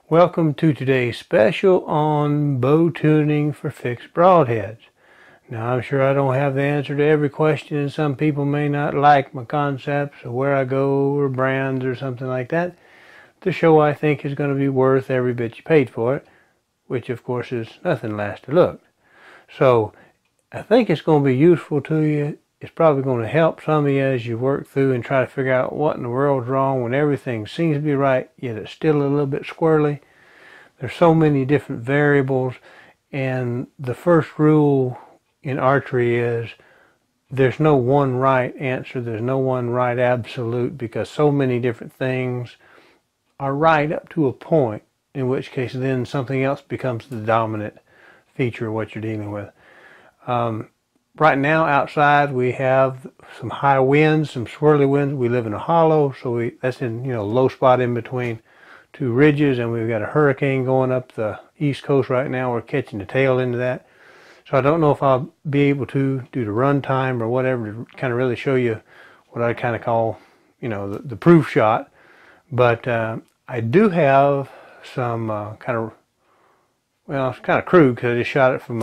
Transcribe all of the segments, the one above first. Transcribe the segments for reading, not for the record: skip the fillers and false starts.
Welcome to today's special on bow tuning for fixed broadheads. Now, I'm sure I don't have the answer to every question, and some people may not like my concepts or where I go or brands or something like that. The show, I think, is going to be worth every bit you paid for it, which of course is nothing last to look. So I think it's going to be useful to you. It's probably going to help some of you as you work through and try to figure out what in the world's wrong when everything seems to be right, yet it's still a little bit squirrely. There's so many different variables, and the first rule in archery is there's no one right answer. There's no one right absolute, because so many different things are right up to a point, in which case then something else becomes the dominant feature of what you're dealing with. Right now outside we have some high winds, some swirly winds. We live in a hollow, so that's in low spot in between two ridges, and we've got a hurricane going up the east coast right now. We're catching the tail end of that. So I don't know if I'll be able to, due to run time or whatever, to kind of really show you what I kind of call, the proof shot. But I do have some it's kind of crude because I just shot it from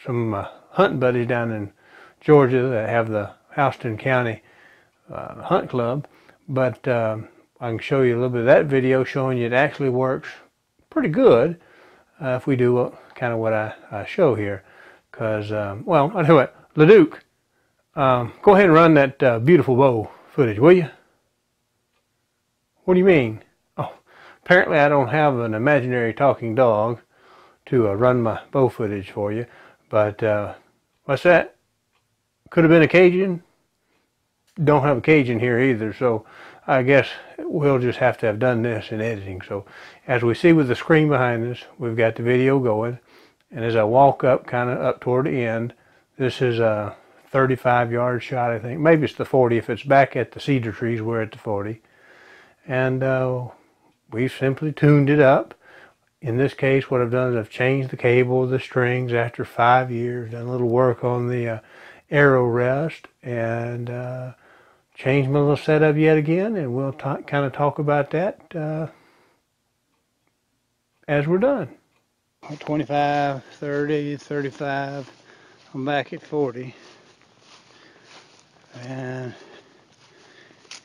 some of my hunting buddies down in Georgia that have the Houston County Hunt Club. But I can show you a little bit of that video showing you it actually works pretty good if we do kind of what I show here. Because, well, I'll tell you what, LeDuc, go ahead and run that beautiful bow footage, will you? What do you mean? Oh, apparently I don't have an imaginary talking dog to run my bow footage for you. But, what's that? Could have been a Cajun. Don't have a Cajun here either, so I guess we'll just have to have done this in editing. So, as we see with the screen behind us, we've got the video going. And as I walk up, kind of up toward the end, this is a 35-yard shot, I think. Maybe it's the 40. If it's back at the cedar trees, we're at the 40. And we've simply tuned it up. In this case, what I've done is I've changed the cable, the strings after 5 years, done a little work on the arrow rest, and changed my little setup yet again, and we'll kind of talk about that as we're done. 25, 30, 35, I'm back at 40. And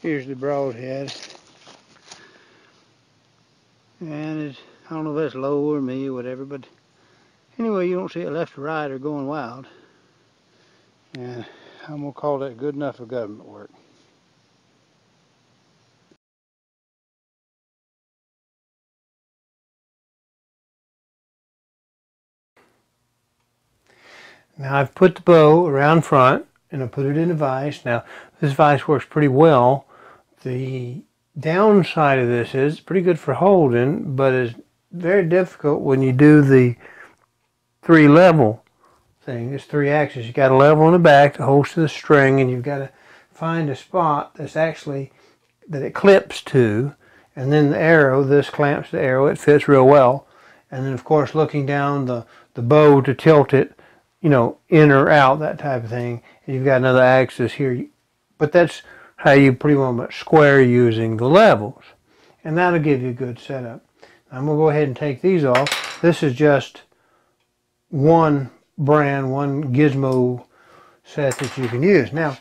here's the broadhead. And I don't know if it's low or me or whatever, but anyway, you don't see it left or right or going wild. And I'm going to call that good enough for government work. Now I've put the bow around front and I put it in a vise. Now this vise works pretty well. The downside of this is it's pretty good for holding, but it's very difficult when you do the three level thing. It's three axes. You got a level on the back that holds to the string, and you've got to find a spot that's actually that it clips to, and then the arrow, this clamps the arrow. It fits real well. And then of course looking down the bow to tilt it, in or out, that type of thing. And you've got another axis here, but that's how you pretty much square using the levels, and that'll give you a good setup. I'm going to go ahead and take these off. This is just one brand, one gizmo set that you can use. Now,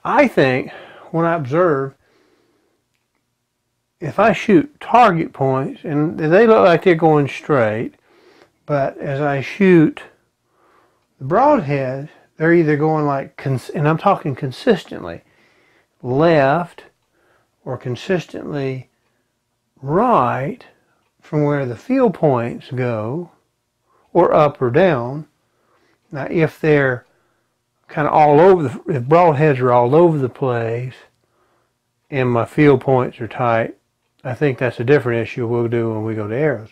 I think when I observe, if I shoot target points, and they look like they're going straight, but as I shoot the broadhead, they're either going like, and I'm talking consistently, left or consistently right from where the field points go, or up or down. Now if they're kind of all over, if broadheads are all over the place and my field points are tight, I think that's a different issue we'll do when we go to arrows.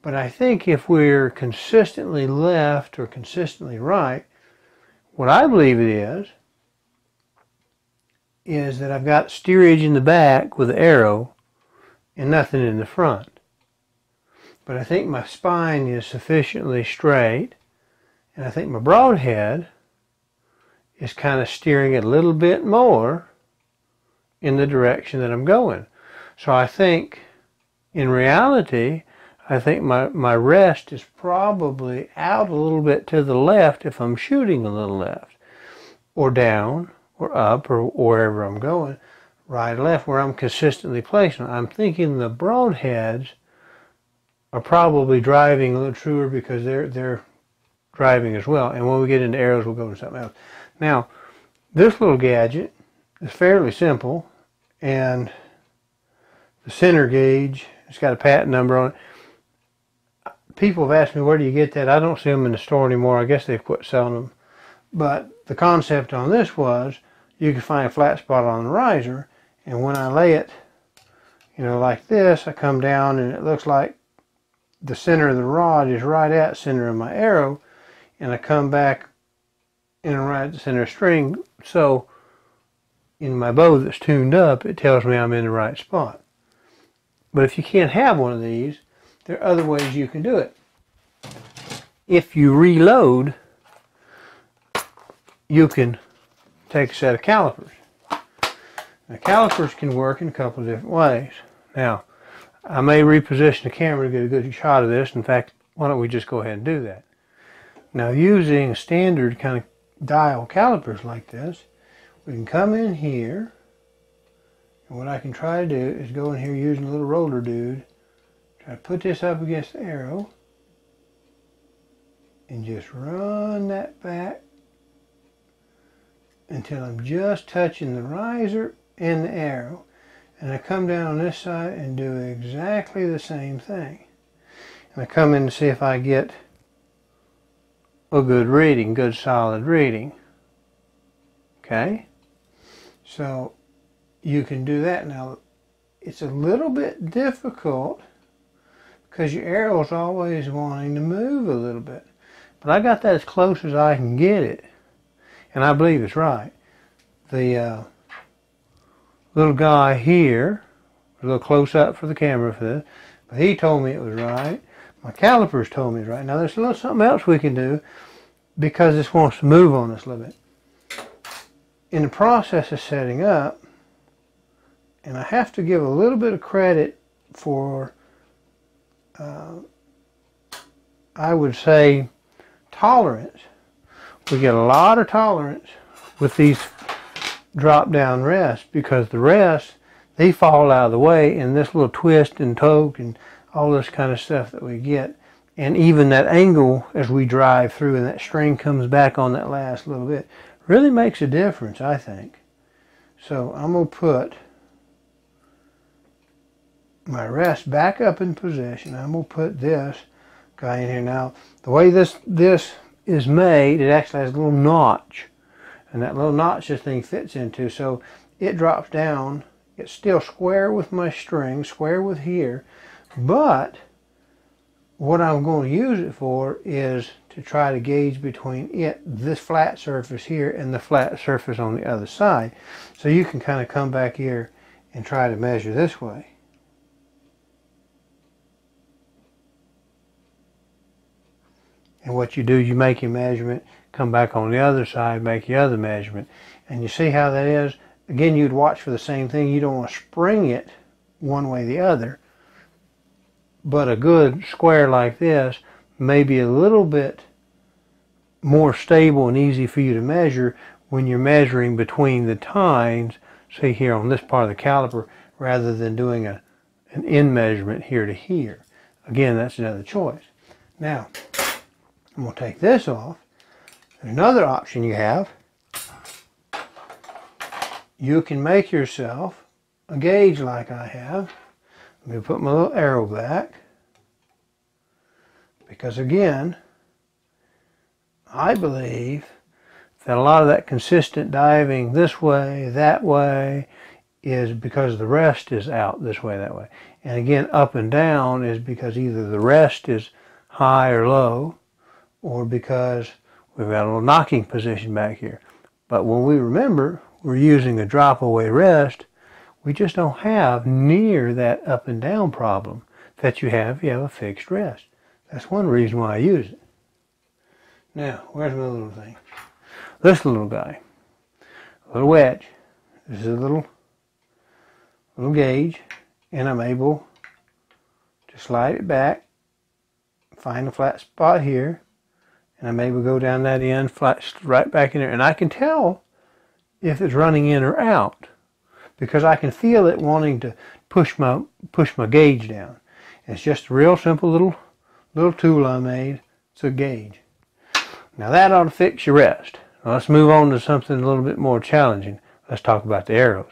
But I think if we're consistently left or consistently right, what I believe it is that I've got steerage in the back with the arrow and nothing in the front. But I think my spine is sufficiently straight, and I think my broadhead is kind of steering it a little bit more in the direction that I'm going. So I think In reality, I think my rest is probably out a little bit to the left if I'm shooting a little left, or down, or up, or wherever I'm going, right or left, where I'm consistently placing. I'm thinking the broadheads are probably driving a little truer because they're driving as well. And when we get into arrows, we'll go to something else. Now, this little gadget is fairly simple, and the center gauge, it's got a patent number on it. People have asked me, where do you get that? I don't see them in the store anymore. I guess they've quit selling them. But the concept on this was, you can find a flat spot on the riser, and when I lay it, you know, like this, I come down and it looks like the center of the rod is right at the center of my arrow, and I come back in and right at the center of string. So in my bow that's tuned up, it tells me I'm in the right spot. But if you can't have one of these, there are other ways you can do it. If you reload, you can take a set of calipers. Now, calipers can work in a couple of different ways. Now, I may reposition the camera to get a good shot of this. In fact, why don't we just go ahead and do that? Now, using standard kind of dial calipers like this, we can come in here, and what I can try to do is go in here using a little roller dude, try to put this up against the arrow, and just run that back until I'm just touching the riser and the arrow. And I come down on this side and do exactly the same thing. And I come in to see if I get a good reading, good solid reading. Okay? So you can do that. Now, it's a little bit difficult because your arrow is always wanting to move a little bit. But I got that as close as I can get it. And I believe it's right. The little guy here, a little close up for the camera for this, but he told me it was right. My calipers told me it's right. Now there's a little something else we can do because this wants to move on us a little bit. In the process of setting up, and I have to give a little bit of credit for, I would say, tolerance. We get a lot of tolerance with these drop down rests because the rests, they fall out of the way, and this little twist and toke and all this kind of stuff that we get, and even that angle as we drive through and that string comes back on that last little bit, really makes a difference, I think. So I'm going to put my rest back up in position. I'm going to put this guy in here. Now, the way this is made, it actually has a little notch, and that little notch this thing fits into, so it drops down. It's still square with my string, square with here, but what I'm going to use it for is to try to gauge between this flat surface here, and the flat surface on the other side. So you can kind of come back here and try to measure this way. And what you do, you make your measurement, come back on the other side, make your other measurement. And you see how that is? Again, you'd watch for the same thing. You don't want to spring it one way or the other. But a good square like this may be a little bit more stable and easy for you to measure when you're measuring between the tines, say here on this part of the caliper, rather than doing an end measurement here to here. Again, that's another choice. Now, I'm going to take this off. Another option you have, you can make yourself a gauge like I have. Let me put my little arrow back, because again, I believe that a lot of that consistent diving this way, that way, is because the rest is out this way, that way. And again, up and down is because either the rest is high or low, or because we've got a little knocking position back here. But when we remember we're using a drop away rest, we just don't have near that up and down problem that you have if you have a fixed rest. That's one reason why I use it. Now, where's my little thing? This little guy, a little wedge. This is a little gauge, and I'm able Just slide it back, find a flat spot here, and I maybe go down that end, flat right back in there, and I can tell if it's running in or out because I can feel it wanting to push my gauge down. And it's just a real simple little tool I made. It's a gauge. Now that ought to fix your rest. Now let's move on to something a little bit more challenging. Let's talk about the arrows.